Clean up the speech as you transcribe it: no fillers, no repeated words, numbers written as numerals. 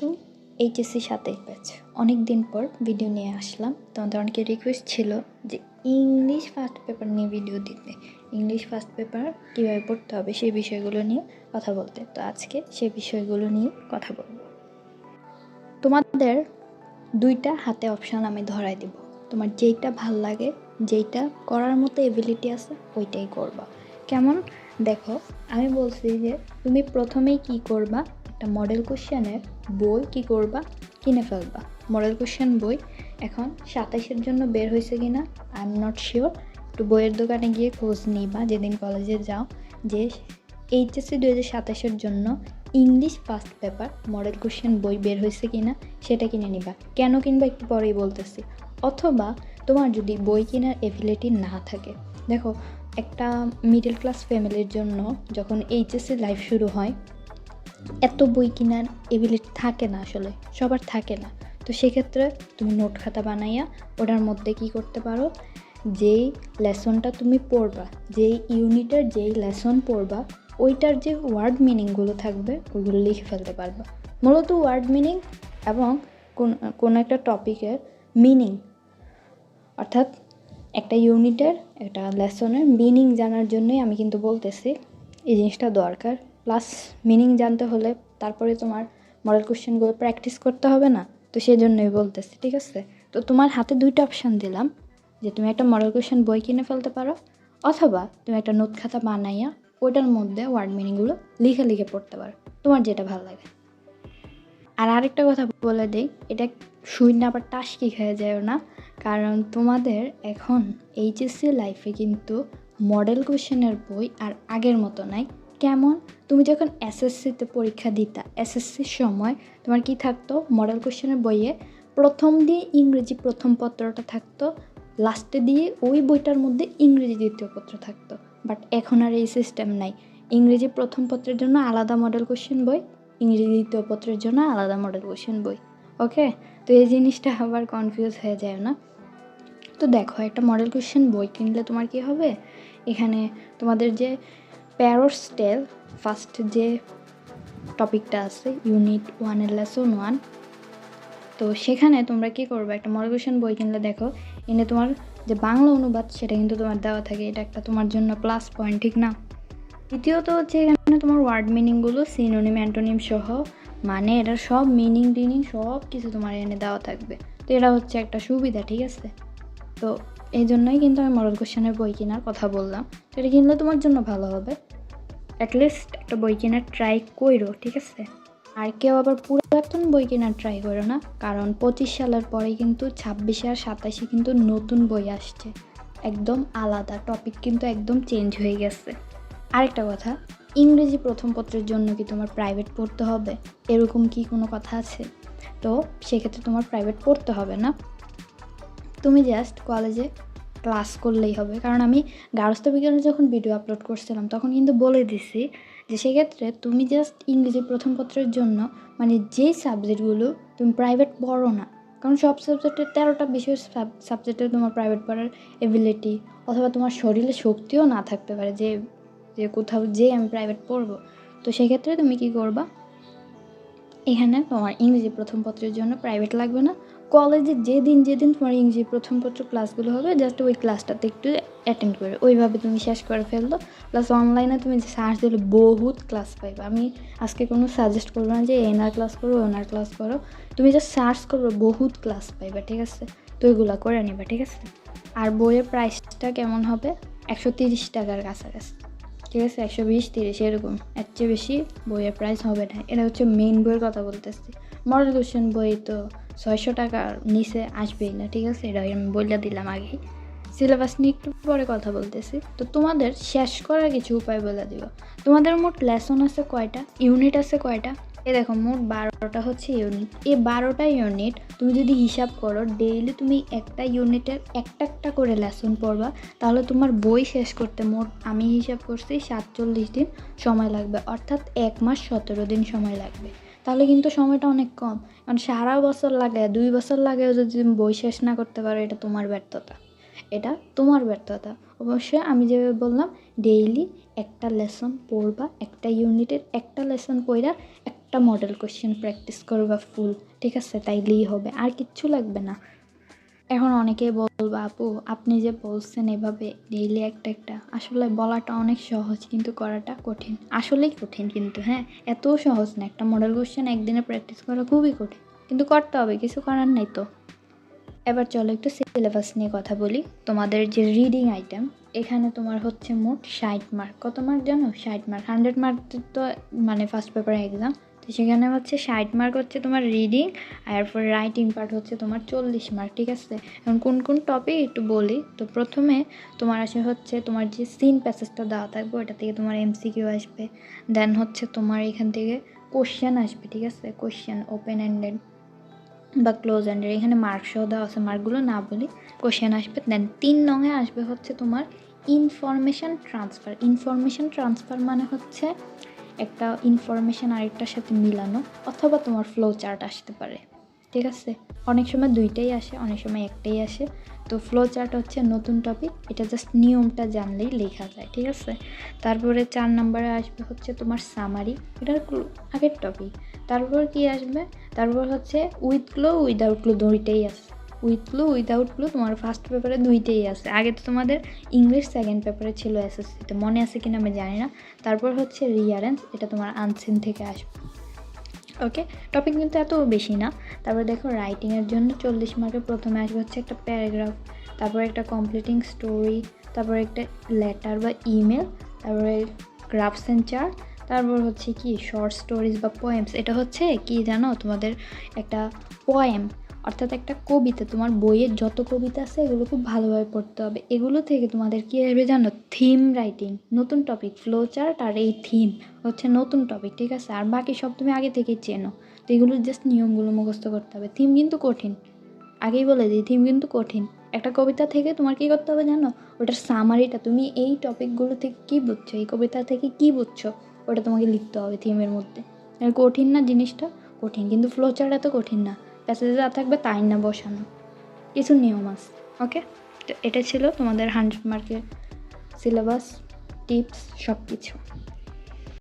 আলাইকুম। HSC 27 batch অনেক দিন পর ভিডিও নিয়ে আসলাম। তোমাদের অনেকের রিকোয়েস্ট ছিল যে ইংলিশ ফার্স্ট পেপার নিয়ে ভিডিও দিতে, ইংলিশ ফার্স্ট পেপার কীভাবে পড়তে হবে সেই বিষয়গুলো নিয়ে কথা বলতে। তো আজকে সেই বিষয়গুলো নিয়ে কথা বলবো। তোমাদের দুইটা হাতে অপশান আমি ধরাই দেব, তোমার যেইটা ভাল লাগে, যেইটা করার মতো এবিলিটি আছে ওইটাই করবা। কেমন দেখো, আমি বলছি যে তুমি প্রথমেই কি করবা, একটা মডেল কোশ্চেনের বই কি করবা, কিনে ফেলবা। মডেল কোশ্চেন বই এখন 27-এর জন্য বের হয়েছে কিনা আই এম নট শিওর। একটু বইয়ের দোকানে গিয়ে খোঁজ নিবা যেদিন কলেজে যাও, যে এইচএসসি 2027-এর জন্য English first paper model question বই বের হয়েছে কিনা সেটা কিনে নিবা। কেন কিনবা একটু পরেই বলতেছি। অথবা তোমার যদি বই কেনার এবিলিটি না থাকে, দেখো একটা মিডল ক্লাস ফ্যামিলির জন্য যখন এইচএসসি লাইফ শুরু হয় এত বই কেনার এবিলিটি থাকে না, আসলে সবার থাকে না। তো সেক্ষেত্রে তুমি নোট খাতা বানাইয়া ওটার মধ্যে কি করতে পারো, যেই লেসনটা তুমি পড়বা, যেই ইউনিটের যেই লেসন পড়বা ওইটার যে ওয়ার্ড মিনিংগুলো থাকবে ওইগুলো লিখে ফেলতে পারবা। মূলত ওয়ার্ড মিনিং এবং কোন একটা টপিকের মিনিং, অর্থাৎ একটা ইউনিটের একটা লেসনের মিনিং জানার জন্যই আমি কিন্তু বলতেছি এই জিনিসটা দরকার। প্লাস মিনিং জানতে হলে তারপরে তোমার মডেল কোশ্চেনগুলো প্র্যাকটিস করতে হবে না, তো সেই জন্যই বলতেছি, ঠিক আছে? তো তোমার হাতে দুইটা অপশান দিলাম, যে তুমি একটা মডেল কোশ্চেন বই কিনে ফেলতে পারো, অথবা তুমি একটা নোট খাতা বানাইয়া ওইটার মধ্যে ওয়ার্ড মিনিংগুলো লিখে লিখে পড়তে পারো, তোমার যেটা ভালো লাগে। আর আরেকটা কথা বলে দিই, এটা শুই না আবার টাসকি খেয়ে যায় না, কারণ তোমাদের এখন এইচএসসি লাইফে কিন্তু মডেল কোশ্চেনের বই আর আগের মতো নাই। কেমন, তুমি যখন এসএসসিতে পরীক্ষা দিতা, এসএসসির সময় তোমার কি থাকতো, মডেল কোশ্চেনের বইয়ে প্রথম দিয়ে ইংরেজি প্রথম পত্রটা থাকতো, লাস্টে দিয়ে ওই বইটার মধ্যে ইংরেজি দ্বিতীয় পত্র থাকতো। বাট এখন আর এই সিস্টেম নাই। ইংরেজি প্রথম পত্রের জন্য আলাদা মডেল কোশ্চেন বই, ইংরেজি দ্বিতীয় পত্রের জন্য আলাদা মডেল কোশ্চেন বই। ওকে, তো এই জিনিসটা আবার কনফিউজ হয়ে যায় না। তো দেখো, একটা মডেল কোশ্চেন বই কিনলে তোমার কি হবে, এখানে তোমাদের যে প্যারোস্টেল ফার্স্ট যে টপিকটা আছে ইউনিট 1-এর লেসন 1, তো সেখানে তোমরা কি করবে, একটা মডেল কোশ্চেন বই কিনলে দেখো এনে তোমার যে বাংলা অনুবাদ সেটা কিন্তু তোমার দেওয়া থাকে, এটা একটা তোমার জন্য প্লাস পয়েন্ট, ঠিক না? দ্বিতীয়ত হচ্ছে এখানে তোমার ওয়ার্ড মিনিংগুলো সিনোনিম অ্যান্টোনিম সহ, মানে এটা সব মিনিং টিনিং সব কিছু তোমার এনে দেওয়া থাকবে। তো এটা হচ্ছে একটা সুবিধা, ঠিক আছে? তো এই জন্যই কিন্তু আমি মডেল কোশ্চেনের বই কেনার কথা বললাম। তো এটা কিনলে তোমার জন্য ভালো হবে, অ্যাটলিস্ট একটা বই কেনার ট্রাই করো, ঠিক আছে? আর কেউ আবার পুরাতন বই কেনার ট্রাই করো না, কারণ 25 সালের পরে কিন্তু 26 আর 27 কিন্তু নতুন বই আসছে, একদম আলাদা টপিক, কিন্তু একদম চেঞ্জ হয়ে গেছে। আরেকটা কথা, ইংরেজি প্রথম পত্রের জন্য কি তোমার প্রাইভেট পড়তে হবে, এরকম কি কোনো কথা আছে? তো সেক্ষেত্রে তোমার প্রাইভেট পড়তে হবে না, তুমি জাস্ট কলেজে ক্লাস করলেই হবে। কারণ আমি গার্হস্থ্য বিজ্ঞানে যখন ভিডিও আপলোড করছিলাম তখন কিন্তু বলে দিছি যে সেক্ষেত্রে তুমি জাস্ট ইংরেজি প্রথম পত্রের জন্য, মানে যেই সাবজেক্টগুলো তুমি প্রাইভেট পড়ো না, কারণ সব সাবজেক্টের 13টা বিষয় সাবজেক্টে তোমার প্রাইভেট পড়ার এবিলিটি অথবা তোমার শরীরে শক্তিও না থাকতে পারে যে যে কোথাও যে আমি প্রাইভেট পড়বো। তো সেক্ষেত্রে তুমি কি করবা, এখানে তোমার ইংরেজি প্রথম পত্রের জন্য প্রাইভেট লাগবে না। কলেজে যেদিন তোমার ইংরেজি প্রথম পত্র ক্লাসগুলো হবে জাস্ট ওই ক্লাসটাতে একটু অ্যাটেন্ড করে ওইভাবে তুমি শেষ করে ফেললো। প্লাস অনলাইনে তুমি সার্চ দিলে বহুত ক্লাস পাইবে। আমি আজকে কোনো সাজেস্ট করবো না যে এনার ক্লাস করো ওনার ক্লাস করো, তুমি জাস্ট সার্চ করবে, বহুত ক্লাস পাইবে, ঠিক আছে? তো ওইগুলো করে নিবা, ঠিক আছে? আর বইয়ের প্রাইসটা কেমন হবে, 130 টাকার কাছাকাছি, ঠিক আছে? 120-30 এরকম, এর চেয়ে বেশি বইয়ের প্রাইস হবে না। এটা হচ্ছে মেইন বইয়ের কথা বলতেছি। মডেল কোশ্চেন বই তো 600 টাকার নিচে আসবেই না, ঠিক আছে? এটা আমি বলে দিলাম আগেই। সিলেবাস নিয়ে একটু পরে কথা বলতেছি। তো তোমাদের শেষ করার কিছু উপায় বলে দিব। তোমাদের মোট লেসন আছে কয়টা, ইউনিট আছে কয়টা, দেখো মোট 12টা হচ্ছে ইউনিট। এই 12টা ইউনিট তুমি যদি হিসাব করো, ডেইলি তুমি একটা ইউনিটের একটা করে লেসন পড়বা, তাহলে তোমার বই শেষ করতে মোট আমি হিসাব করছি 47 দিন সময় লাগবে, অর্থাৎ 1 মাস 17 দিন সময় লাগবে। তাহলে কিন্তু সময়টা অনেক কম, কারণ সারা বছর লাগে, 2 বছর লাগেও যদি তুমি বই শেষ না করতে পারো, এটা তোমার ব্যর্থতা, এটা তোমার ব্যর্থতা। অবশ্যই আমি যেভাবে বললাম ডেইলি একটা লেসন পড়বা, একটা ইউনিটের একটা লেসন পড়া একটা মডেল কোশ্চেন প্র্যাকটিস করবা ফুল, ঠিক আছে? তাইলেই হবে, আর কিচ্ছু লাগবে না। এখন অনেকেই বলবা আপু আপনি যে বলছেন এভাবে ডেইলি একটা একটা, আসলে বলাটা অনেক সহজ কিন্তু করাটা কঠিন, আসলেই কঠিন কিন্তু, হ্যাঁ এতও সহজ না। একটা মডেল কোশ্চেন একদিনে প্র্যাকটিস করা খুবই কঠিন, কিন্তু করতে হবে, কিছু করার নাই তো। এবার চলো একটু সিলেবাস নিয়ে কথা বলি। তোমাদের যে রিডিং আইটেম, এখানে তোমার হচ্ছে মোট 60 মার্ক। কত মার্ক জানো? 60 মার্ক। 100 মার্ক তো মানে ফার্স্ট পেপার এক্সাম, তো সেখানে হচ্ছে 60 মার্ক হচ্ছে তোমার রিডিং, আর এরপর রাইটিং পার্ট হচ্ছে তোমার 40 মার্ক, ঠিক আছে? এখন কোন কোন টপিক একটু বলি। তো প্রথমে তোমার আসে হচ্ছে তোমার যে সিন প্যাসেজটা দেওয়া থাকবে ওটা থেকে তোমার এমসিকিউ আসবে। দেন হচ্ছে তোমার এখান থেকে কোশ্চেন আসবে, ঠিক আছে? কোশ্চেন ওপেন এন্ডেড বা ক্লোজ এন্ডেড, এখানে মার্ক সহ দেওয়া আছে, মার্কগুলো না বলি। কোশ্চেন আসবে। দেন 3 নঙে আসবে হচ্ছে তোমার ইনফরমেশান ট্রান্সফার। ইনফরমেশান ট্রান্সফার মানে হচ্ছে একটা ইনফরমেশান আরেকটার সাথে মিলানো, অথবা তোমার ফ্লো চার্ট আসতে পারে, ঠিক আছে? অনেক সময় দুইটাই আসে, অনেক সময় একটাই আসে। তো ফ্লো চার্ট হচ্ছে নতুন টপিক, এটা জাস্ট নিয়মটা জানলেই লেখা যায়, ঠিক আছে? তারপরে 4 নম্বরে আসবে হচ্ছে তোমার সামারি, এটার আগের টপিক। তারপর কি আসবে? তারপর হচ্ছে উইথ ক্লু উইদাউট ক্লু, দুইটাই আছে। উইথ ক্লু উইদাউট ক্লু তোমার ফার্স্ট পেপারে দুইটাই আছে। আগে তো তোমাদের ইংলিশ সেকেন্ড পেপারে ছিল এসএসসিতে, মনে আছে কিনা আমি জানি না। তারপর হচ্ছে রিয়ারেন্স, এটা তোমার আনসিন থেকে আসবে। ওকে, টপিক কিন্তু এত বেশি না। তারপরে দেখো রাইটিংয়ের জন্য 40 মার্কের প্রথমে আসবে হচ্ছে একটা প্যারাগ্রাফ, তারপরে একটা কমপ্লিটিং স্টোরি, তারপরে একটা লেটার বা ইমেল, তারপরে গ্রাফস অ্যান্ড চার্ট, তারপর হচ্ছে কি শর্ট স্টোরিজ বা পোয়েমস। এটা হচ্ছে কি জানো, তোমাদের একটা পোয়েম অর্থাৎ একটা কবিতা, তোমার বইয়ের যত কবিতা আছে এগুলো খুব ভালোভাবে পড়তে হবে। এগুলো থেকে তোমাদের কী আসবে জানো? থিম রাইটিং, নতুন টপিক। ফ্লো চার্ট আর এই থিম হচ্ছে নতুন টপিক, ঠিক আছে? আর বাকি সব তুমি আগে থেকেই চেনো, তো এগুলোর জাস্ট নিয়মগুলো মুখস্থ করতে হবে। থিম কিন্তু কঠিন, আগেই বলে দিই, থিম কিন্তু কঠিন। একটা কবিতা থেকে তোমার কী করতে হবে জানো? ওটার সামারিটা, তুমি এই টপিকগুলো থেকে কী বুঝছো, এই কবিতা থেকে কী বুঝছো, ওটা তোমাকে লিখতে হবে থিমের মধ্যে। কঠিন না জিনিসটা? কঠিন, কিন্তু ফ্লো চার্ট এত কঠিন না। প্যাসেজে যা থাকবে তাই না বসানো, কিছু নিয়ম আছে। ওকে, তো এটা ছিল তোমাদের 100 মার্কের সিলেবাস, টিপস, সব কিছু।